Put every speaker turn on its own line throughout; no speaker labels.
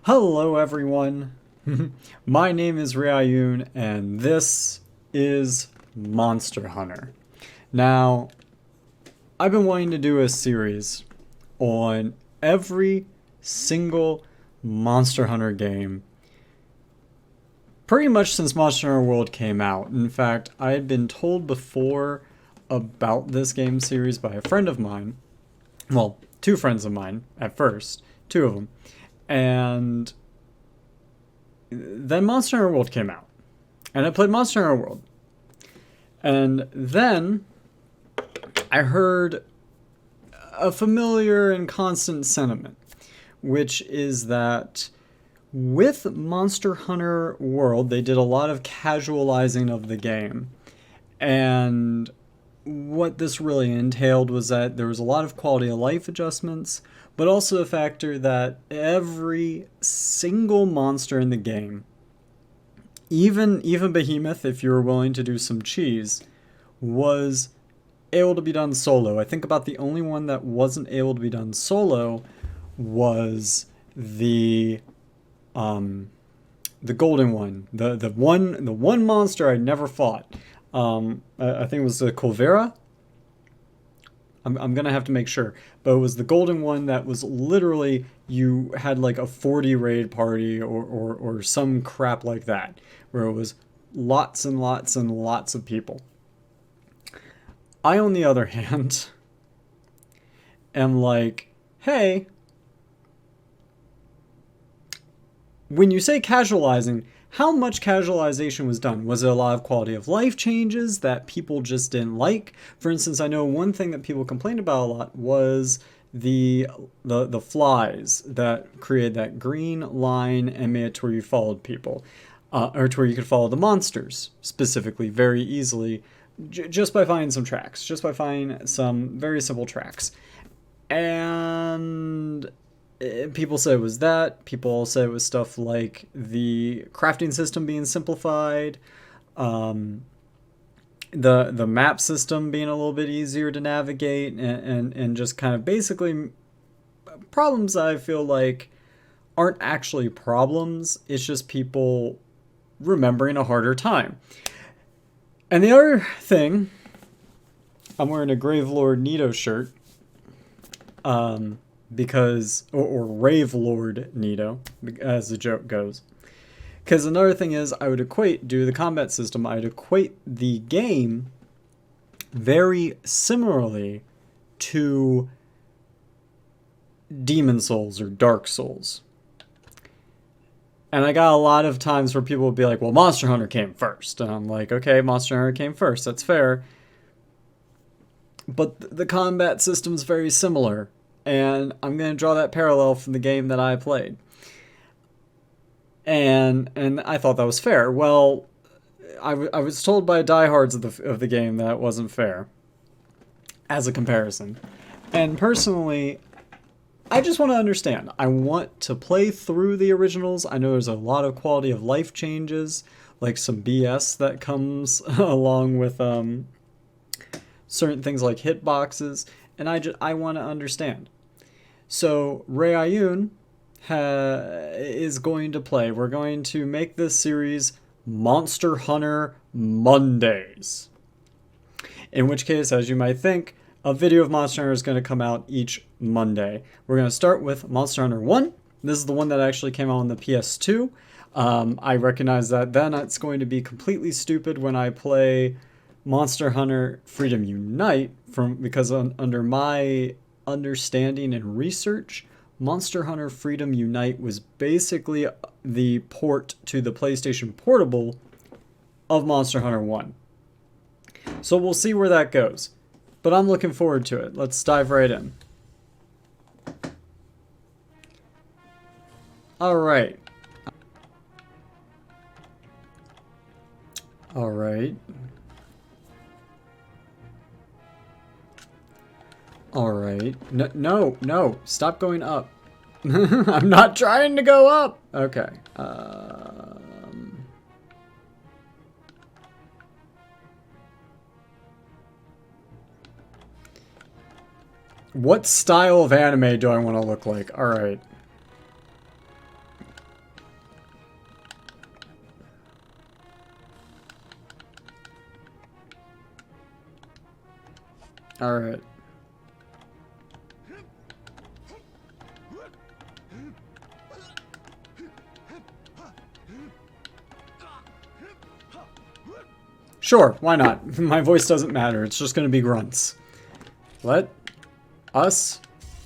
Hello, everyone. My name is Ayun, and this is Monster Hunter. Now, I've been wanting to do a series on every single Monster Hunter game pretty much since Monster Hunter World came out. In fact, I had been told before about this game series by a friend of mine. Well, two friends of mine at first, two of them. And then Monster Hunter World came out, and I played Monster Hunter World. And then I heard a familiar and constant sentiment, which is that with Monster Hunter World, they did a lot of casualizing of the game. And what this really entailed was that there was a lot of quality of life adjustments, but also the factor that every single monster in the game, even Behemoth, if you were willing to do some cheese, was able to be done solo. I think about the only one that wasn't able to be done solo was the golden one, the one monster I never fought. I think it was the Colvera. I'm gonna have to make sure, but it was the golden one that was literally you had like a 40 raid party or some crap like that, where it was lots and lots and lots of people. I, on the other hand, am like, hey, when you say casualizing, how much casualization was done? Was it a lot of quality of life changes that people just didn't like? For instance, I know one thing that people complained about a lot was the flies that created that green line and made it to where you followed people, or to where you could follow the monsters specifically very easily, just by finding some tracks, just by finding some very simple tracks. And people say it was that. People say it was stuff like the crafting system being simplified, um, the map system being a little bit easier to navigate, and just kind of basically problems I feel like aren't actually problems. It's just people remembering a harder time. And the other thing, I'm wearing a Gravelord Nito shirt. Because or Rave Lord Nito, as the joke goes. Because another thing is, I would equate, due to the combat system, I'd equate the game very similarly to Demon Souls or Dark Souls. And I got a lot of times where people would be like, well, Monster Hunter came first. And I'm like, okay, Monster Hunter came first, that's fair. But the combat system's very similar. And I'm going to draw that parallel from the game that I played. And I thought that was fair. Well, I was told by diehards of the game that it wasn't fair as a comparison. And personally, I just want to understand. I want to play through the originals. I know there's a lot of quality of life changes, like some BS that comes along with certain things like hitboxes, and I want to understand. So Ayun is going to play. We're going to make this series Monster Hunter Mondays. In which case, as you might think, a video of Monster Hunter is going to come out each Monday. We're going to start with Monster Hunter 1. This is the one that actually came out on the PS2. I recognize that then it's going to be completely stupid when I play Monster Hunter Freedom Unite because under my understanding and research, Monster Hunter Freedom Unite was basically the port to the PlayStation Portable of Monster Hunter 1. So we'll see where that goes. But I'm looking forward to it. Let's dive right in. Alright. Alright. Alright. No. Stop going up. I'm not trying to go up. Okay. What style of anime do I want to look like? Alright. Alright. Sure, why not? My voice doesn't matter. It's just going to be grunts. Let us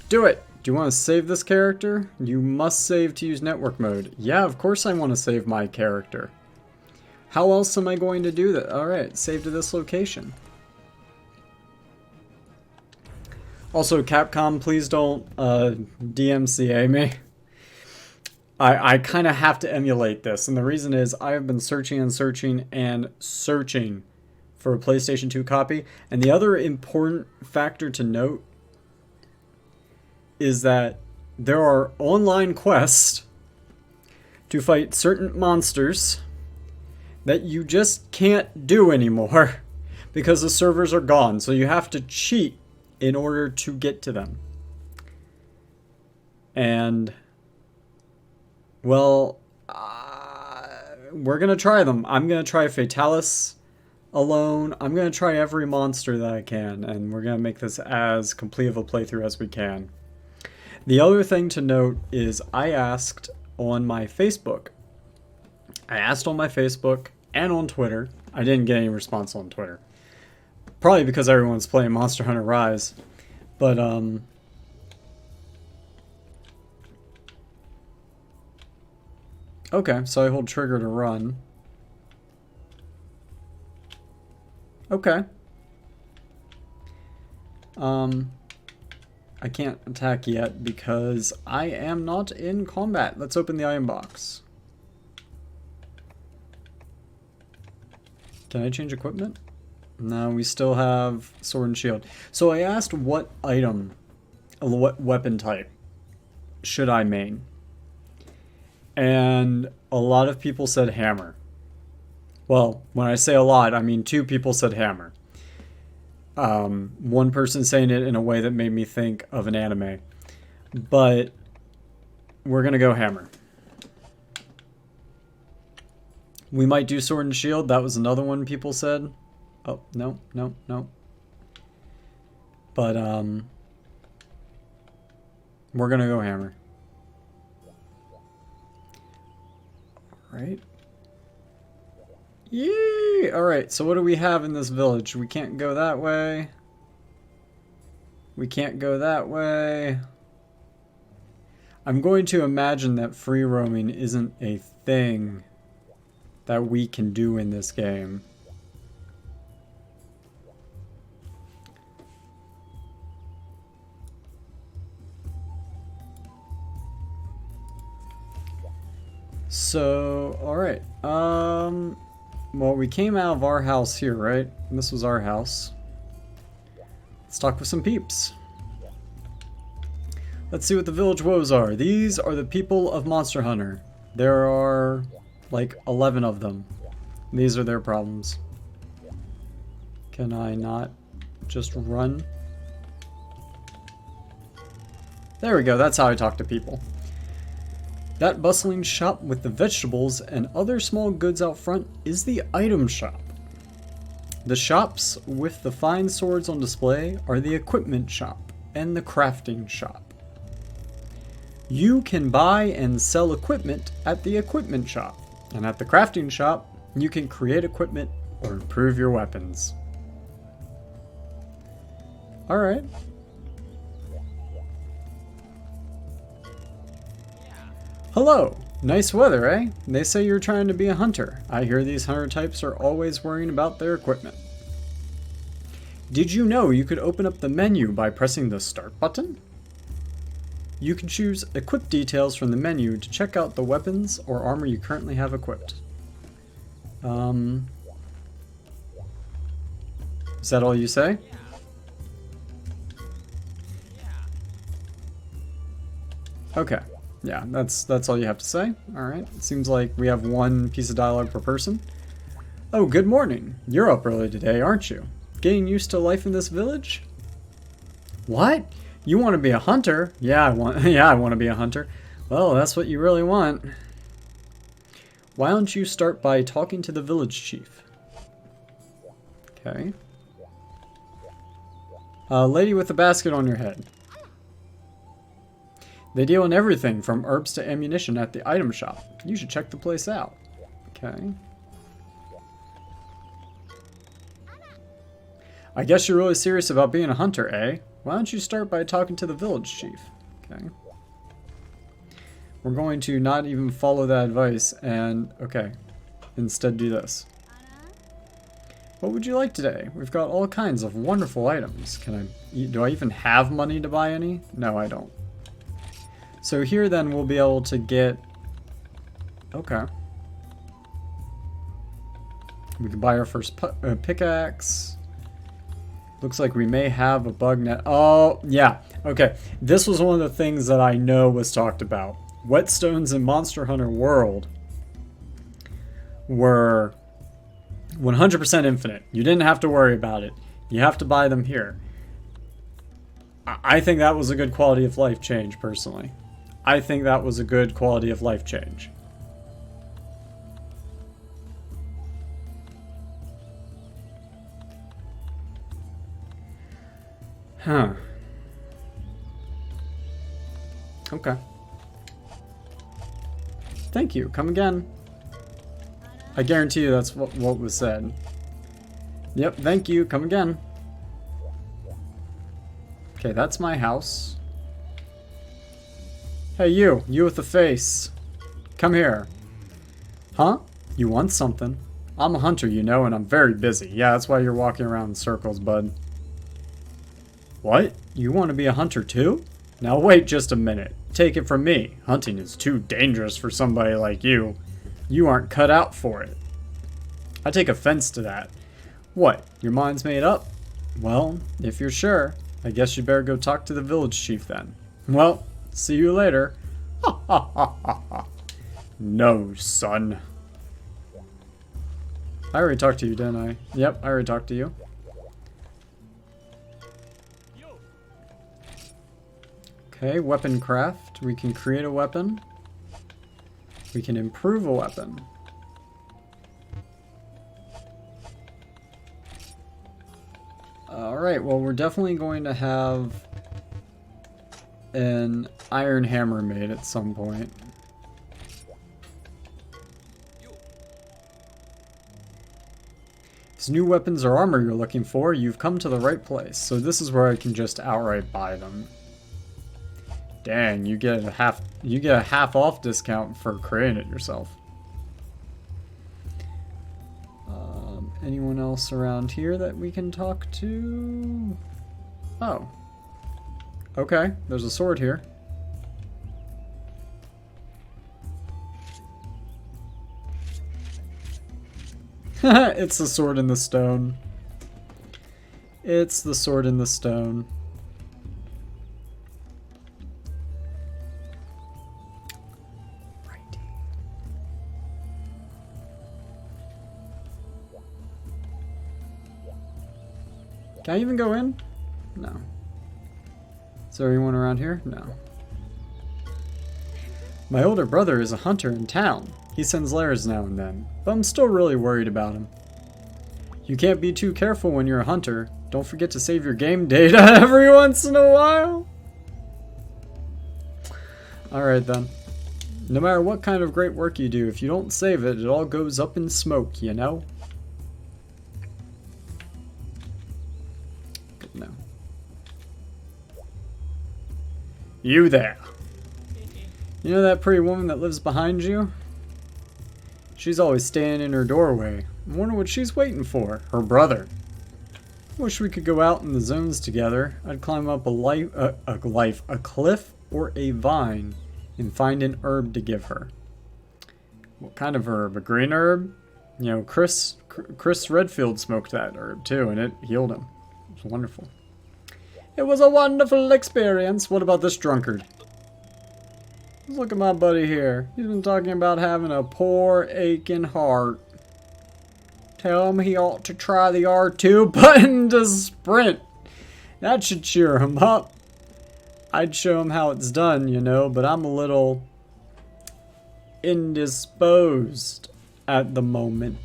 do it. Do you want to save this character? You must save to use network mode. Yeah, of course I want to save my character. How else am I going to do that? Alright, save to this location. Also, Capcom, please don't DMCA me. I kind of have to emulate this, and the reason is I have been searching and searching and searching for a PlayStation 2 copy, and the other important factor to note is that there are online quests to fight certain monsters that you just can't do anymore because the servers are gone, so you have to cheat in order to get to them. And well, we're going to try them. I'm going to try Fatalis alone. I'm going to try every monster that I can, and we're going to make this as complete of a playthrough as we can. The other thing to note is I asked on my Facebook. And on Twitter. I didn't get any response on Twitter. Probably because everyone's playing Monster Hunter Rise. But, okay, so I hold trigger to run. Okay. I can't attack yet because I am not in combat. Let's open the item box. Can I change equipment? No, we still have sword and shield. So I asked what item, what weapon type should I main? And a lot of people said hammer. Well, when I say a lot, I mean 2 people said hammer. One person saying it in a way that made me think of an anime. But we're going to go hammer. We might do sword and shield. That was another one people said. Oh, no. But, we're going to go hammer. Alright. Yee! Alright, so what do we have in this village? We can't go that way. We can't go that way. I'm going to imagine that free roaming isn't a thing that we can do in this game. So, alright. Well, we came out of our house here, right? And this was our house. Let's talk with some peeps. Let's see what the village woes are. These are the people of Monster Hunter. There are like 11 of them. These are their problems. Can I not just run? There we go, that's how I talk to people. That bustling shop with the vegetables and other small goods out front is the item shop. The shops with the fine swords on display are the equipment shop and the crafting shop. You can buy and sell equipment at the equipment shop, and at the crafting shop, you can create equipment or improve your weapons. Alright. Hello! Nice weather, eh? They say you're trying to be a hunter. I hear these hunter types are always worrying about their equipment. Did you know you could open up the menu by pressing the start button? You can choose equip details from the menu to check out the weapons or armor you currently have equipped. Is that all you say? Okay. Yeah, that's all you have to say. Alright, seems like we have 1 piece of dialogue per person. Oh, good morning. You're up early today, aren't you? Getting used to life in this village? What? You want to be a hunter? Yeah, I want to be a hunter. Well, that's what you really want. Why don't you start by talking to the village chief? Okay. Lady with the basket on your head. They deal in everything from herbs to ammunition at the item shop. You should check the place out. Okay. I guess you're really serious about being a hunter, eh? Why don't you start by talking to the village chief? Okay. We're going to not even follow that advice and, okay, instead do this. What would you like today? We've got all kinds of wonderful items. Do I even have money to buy any? No, I don't. So here then we'll be able to get, okay. We can buy our first pickaxe. Looks like we may have a bug net. Oh, yeah. Okay. This was one of the things that I know was talked about. Whetstones in Monster Hunter World were 100% infinite. You didn't have to worry about it. You have to buy them here. I think that was a good quality of life change, personally. I think that was a good quality of life change. Huh. Okay. Thank you. Come again. I guarantee you that's what was said. Yep, thank you. Come again. Okay, that's my house. Hey, you with the face. Come here. Huh? You want something? I'm a hunter, you know, and I'm very busy. Yeah, that's why you're walking around in circles, bud. What? You want to be a hunter too? Now wait just a minute. Take it from me. Hunting is too dangerous for somebody like you. You aren't cut out for it. I take offense to that. What? Your mind's made up? Well, if you're sure, I guess you better go talk to the village chief then. Well, see you later. Ha ha ha ha ha. No, son. I already talked to you, didn't I? Yep, I already talked to you. Okay, weapon craft. We can create a weapon. We can improve a weapon. Alright, well we're definitely going to have an iron hammer made at some point. If new weapons or armor you're looking for, you've come to the right place. So this is where I can just outright buy them. Dang, you get a half off discount for creating it yourself. Anyone else around here that we can talk to? Oh. Okay, there's a sword here. It's the sword in the stone. It's the sword in the stone. Can I even go in? No. Is there anyone around here? No. My older brother is a hunter in town. He sends letters now and then, but I'm still really worried about him. You can't be too careful when you're a hunter. Don't forget to save your game data every once in a while. Alright then. No matter what kind of great work you do, if you don't save it, it all goes up in smoke, you know? No. You there. You know that pretty woman that lives behind you? She's always standing in her doorway. I wonder what she's waiting for. Her brother. Wish we could go out in the zones together. I'd climb up a cliff or a vine and find an herb to give her. What kind of herb? A green herb? You know, Chris Redfield smoked that herb too, and it healed him. It was wonderful. It was a wonderful experience. What about this drunkard? Look at my buddy here. He's been talking about having a poor, aching heart. Tell him he ought to try the R2 button to sprint. That should cheer him up. I'd show him how it's done, you know, but I'm a little indisposed at the moment.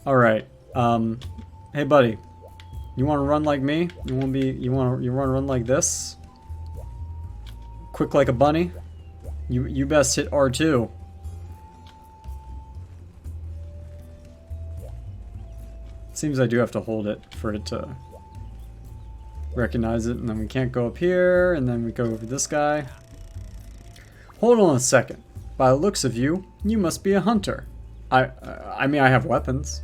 Alright, hey buddy. You want to run like me? You want to run like this? Quick like a bunny? You best hit R2. Seems I do have to hold it for it to recognize it, and then we can't go up here, and then we go over this guy. Hold on a second. By the looks of you, you must be a hunter. I mean, I have weapons.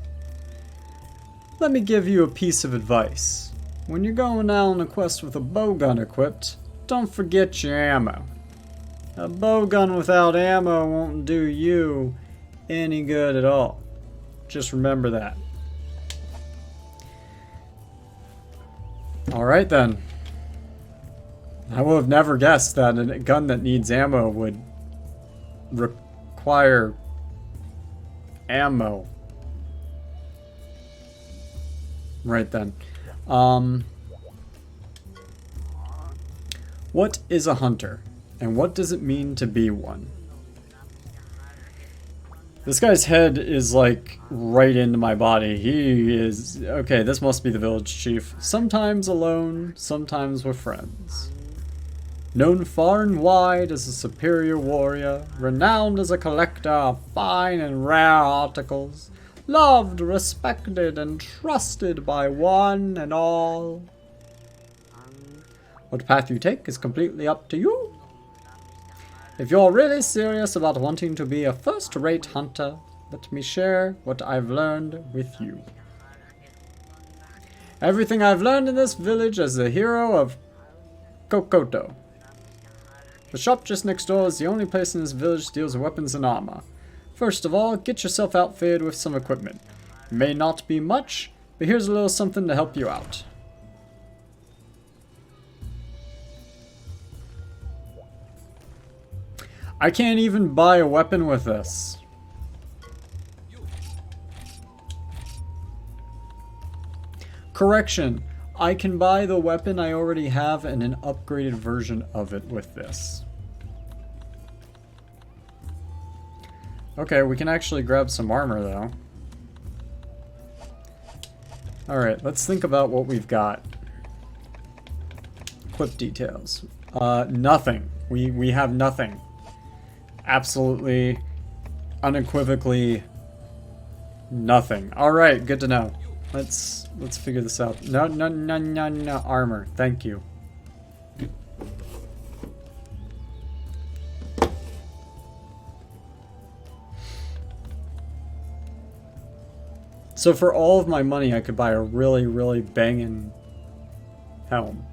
Let me give you a piece of advice. When you're going out on a quest with a bowgun equipped, don't forget your ammo. A bowgun without ammo won't do you any good at all. Just remember that. Alright then. I would have never guessed that a gun that needs ammo would require ammo. Right then. What is a hunter? And what does it mean to be one? This guy's head is like right into my body. He is... Okay, this must be the village chief. Sometimes alone, sometimes with friends. Known far and wide as a superior warrior, renowned as a collector of fine and rare articles, loved, respected, and trusted by one and all. What path you take is completely up to you. If you're really serious about wanting to be a first-rate hunter, let me share what I've learned with you. Everything I've learned in this village as the hero of Kokoto. The shop just next door is the only place in this village that deals weapons and armor. First of all, get yourself outfitted with some equipment. It may not be much, but here's a little something to help you out. I can't even buy a weapon with this. Correction, I can buy the weapon I already have and an upgraded version of it with this. Okay, we can actually grab some armor though. Alright, let's think about what we've got. Equip details. Nothing. We have nothing. Absolutely, unequivocally, nothing. Alright, good to know. Let's figure this out. No, armor. Thank you. So for all of my money, I could buy a really, really banging helm.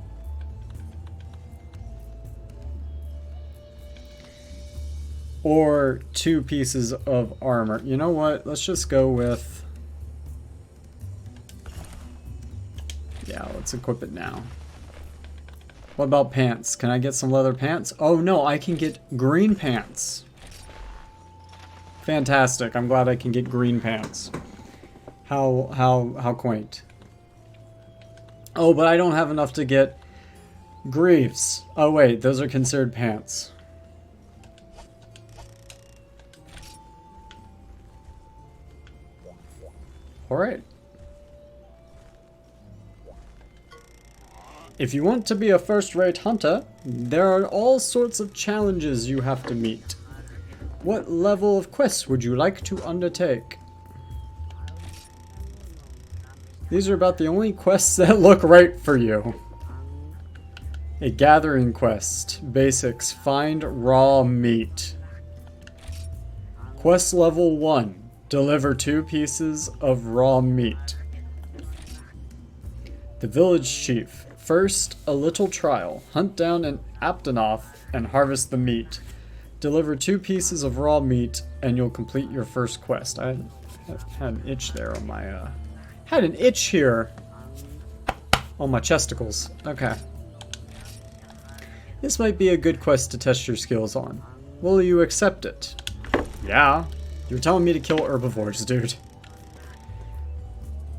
Or 2 pieces of armor. You know what? Let's just go with... Yeah, let's equip it now. What about pants? Can I get some leather pants? Oh no, I can get green pants. Fantastic. I'm glad I can get green pants. How quaint. Oh, but I don't have enough to get greaves. Oh wait, those are considered pants. Alright. If you want to be a first-rate hunter, there are all sorts of challenges you have to meet. What level of quests would you like to undertake? These are about the only quests that look right for you. A gathering quest. Basics. Find raw meat. Quest level 1. Deliver 2 pieces of raw meat. The village chief. First, a little trial. Hunt down an Aptonoth and harvest the meat. Deliver 2 pieces of raw meat and you'll complete your first quest. I had an itch there on my, had an itch here on my chesticles. Okay. This might be a good quest to test your skills on. Will you accept it? Yeah. You're telling me to kill herbivores, dude.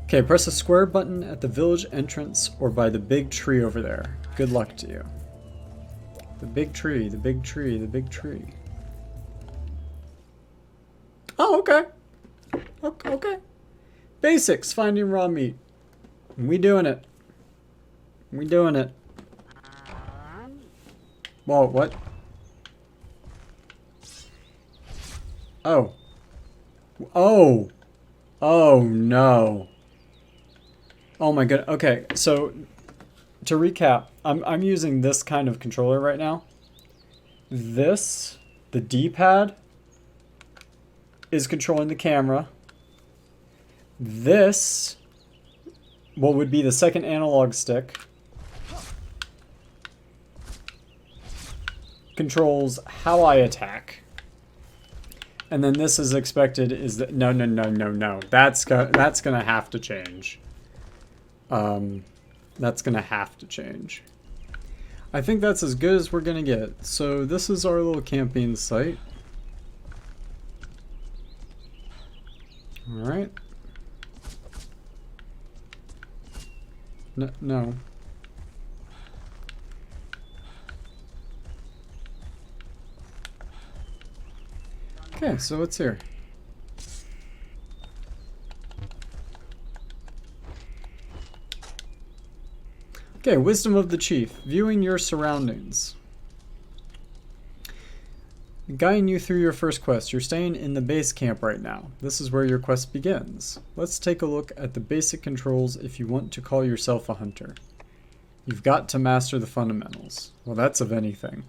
Okay, press the square button at the village entrance or by the big tree over there. Good luck to you. The big tree, the big tree, the big tree. Oh, okay. Okay. Basics, finding raw meat. We doing it. We doing it. Whoa, what? Oh. Oh! Oh no. Oh my god. Okay, so to recap, I'm using this kind of controller right now. This, the D-pad, is controlling the camera. This, what would be the second analog stick, controls how I attack. And then this is expected is that no. That's gonna have to change. That's gonna have to change. I think that's as good as we're gonna get. So this is our little camping site. All right. No. Okay, so what's here? Okay, Wisdom of the Chief. Viewing your surroundings. Guiding you through your first quest. You're staying in the base camp right now. This is where your quest begins. Let's take a look at the basic controls if you want to call yourself a hunter. You've got to master the fundamentals. Well, that's of anything.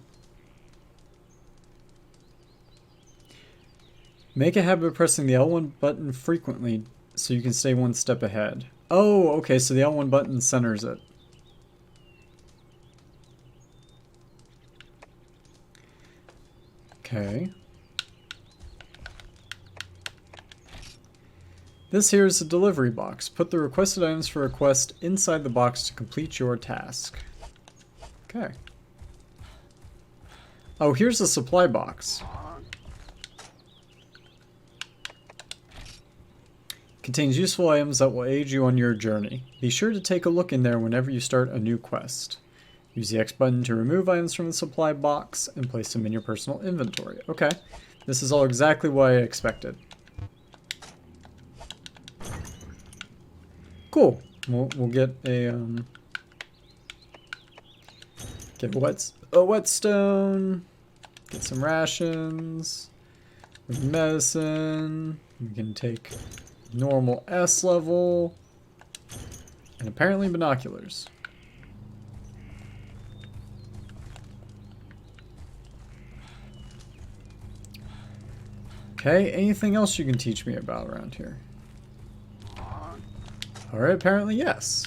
Make a habit of pressing the L1 button frequently so you can stay one step ahead. Oh, okay, so the L1 button centers it. Okay. This here is a delivery box. Put the requested items for a quest inside the box to complete your task. Okay. Oh, here's a supply box. Contains useful items that will aid you on your journey. Be sure to take a look in there whenever you start a new quest. Use the X button to remove items from the supply box and place them in your personal inventory. Okay, this is all exactly what I expected. Cool. We'll get a whetstone. Get some rations. Medicine. We can take normal S level. And apparently binoculars. Okay, anything else you can teach me about around here? Alright, apparently yes.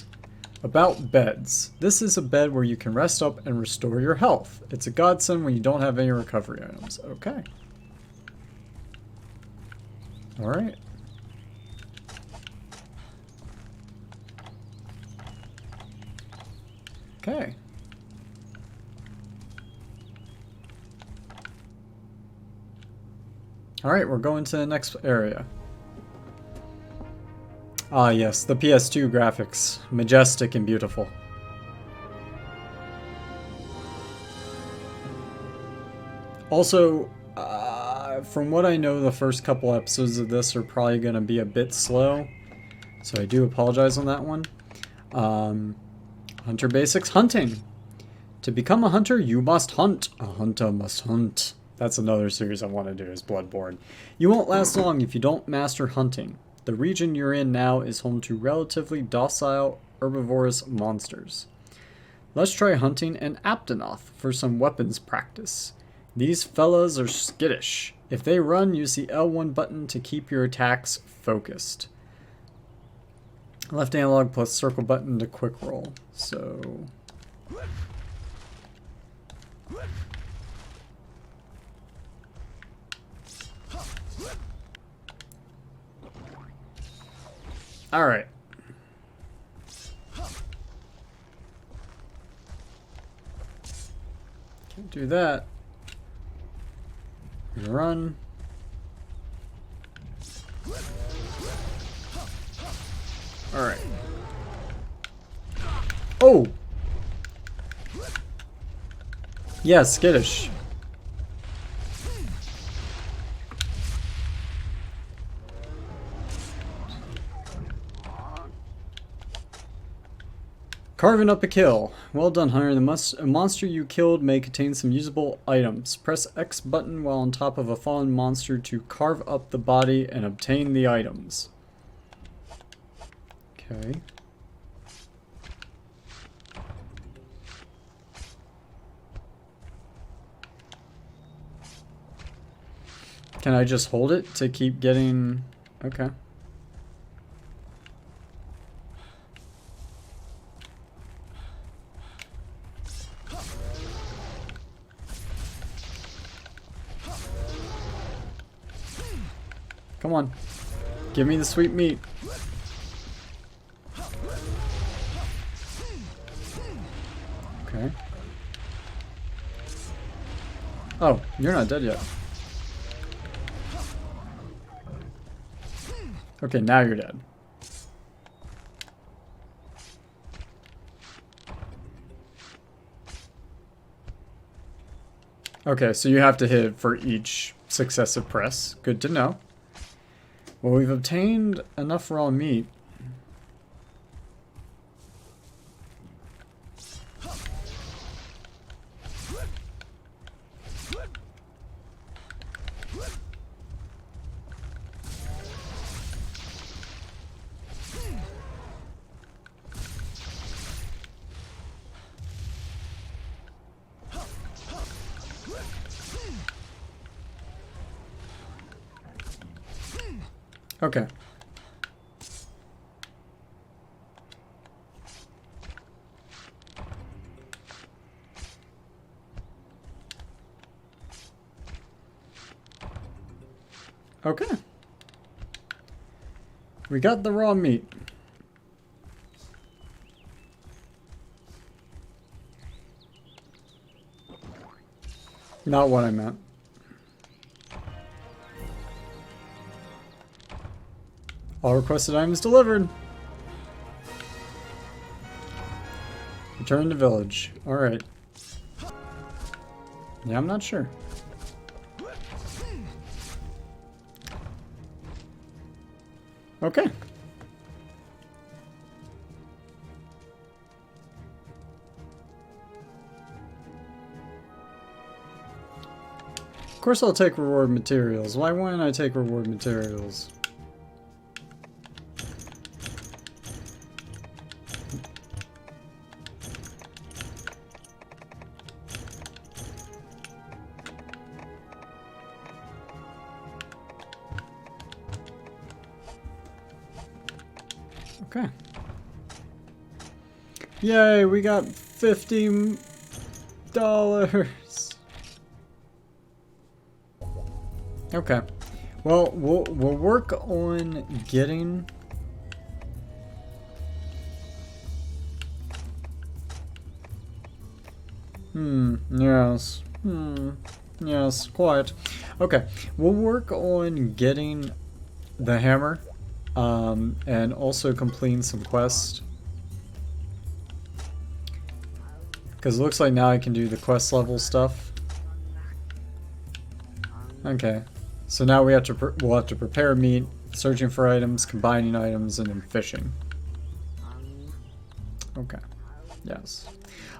About beds. This is a bed where you can rest up and restore your health. It's a godsend when you don't have any recovery items. Okay. Alright. Okay. Alright, we're going to the next area. Ah yes, the PS2 graphics. Majestic and beautiful. Also, from what I know, the first couple episodes of this are probably going to be a bit slow. So I do apologize on that one. Hunter Basics Hunting. To become a hunter, you must hunt. A hunter must hunt. That's another series I want to do, is Bloodborne. You won't last long if you don't master hunting. The region you're in now is home to relatively docile, herbivorous monsters. Let's try hunting an Aptonoth for some weapons practice. These fellas are skittish. If they run, use the L1 button to keep your attacks focused. Left analog plus circle button to quick roll. So... Alright. Can't do that. Run. Alright. Oh! Yeah, skittish. Carving up a kill. Well done, Hunter. The monster you killed may contain some usable items. Press X button while on top of a fallen monster to carve up the body and obtain the items. Okay. Can I just hold it to keep getting... Okay. Come on. Give me the sweet meat. Okay. Oh, you're not dead yet. Okay, now you're dead. Okay, so you have to hit it for each successive press. Good to know. Well, we've obtained enough raw meat. Okay. Okay. We got the raw meat. Not what I meant. All requested items delivered. Return to village. Alright. Yeah, I'm not sure. Okay. Of course I'll take reward materials. Why wouldn't I take reward materials? Okay. Yay, we got $50. Okay. Well, we'll work on getting yes. Yes, quite. Okay. We'll work on getting the hammer. And also completing some quests. Because it looks like now I can do the quest level stuff. Okay. So now we'll have to prepare meat, searching for items, combining items, and then fishing. Okay. Yes.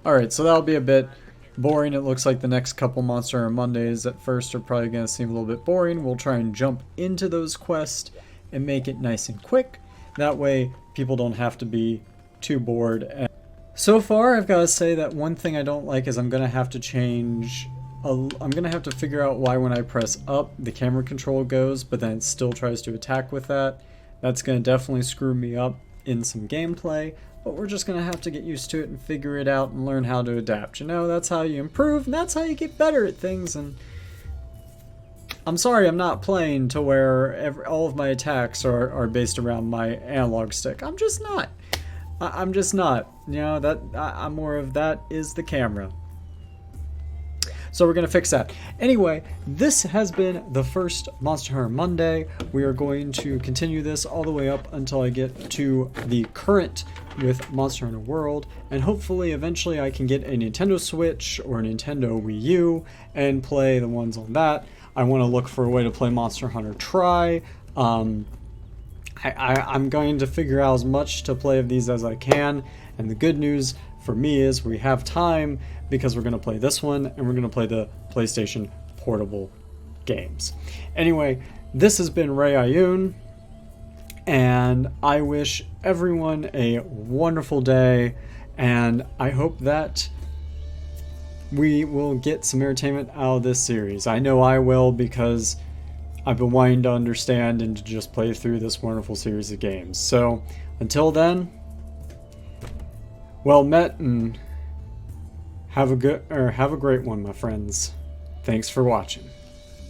Alright, so that'll be a bit boring. It looks like the next couple Monster Hunter Mondays at first are probably going to seem a little bit boring. We'll try and jump into those quests and make it nice and quick. That way people don't have to be too bored. And so far, I've got to say that one thing I don't like is I'm going to have to change... I'm going to have to figure out why when I press up, the camera control goes, but then it still tries to attack with that. That's going to definitely screw me up in some gameplay, but we're just going to have to get used to it and figure it out and learn how to adapt. You know, that's how you improve, and that's how you get better at things. And I'm sorry I'm not playing to where all of my attacks are based around my analog stick. I'm just not. I'm just not. You know, I'm more of that is the camera. So we're going to fix that. Anyway, this has been the first Monster Hunter Monday. We are going to continue this all the way up until I get to the current with Monster Hunter World, and hopefully eventually I can get a Nintendo Switch or a Nintendo Wii U and play the ones on that. I want to look for a way to play Monster Hunter Tri. I'm going to figure out as much to play of these as I can. And the good news for me is we have time because we're going to play this one and we're going to play the PlayStation Portable games. Anyway, this has been Ray Ayun, and I wish everyone a wonderful day, and I hope that we will get some entertainment out of this series. I know I will, because I've been wanting to understand and to just play through this wonderful series of games. So until then, well met, and have a great one, my friends. Thanks for watching.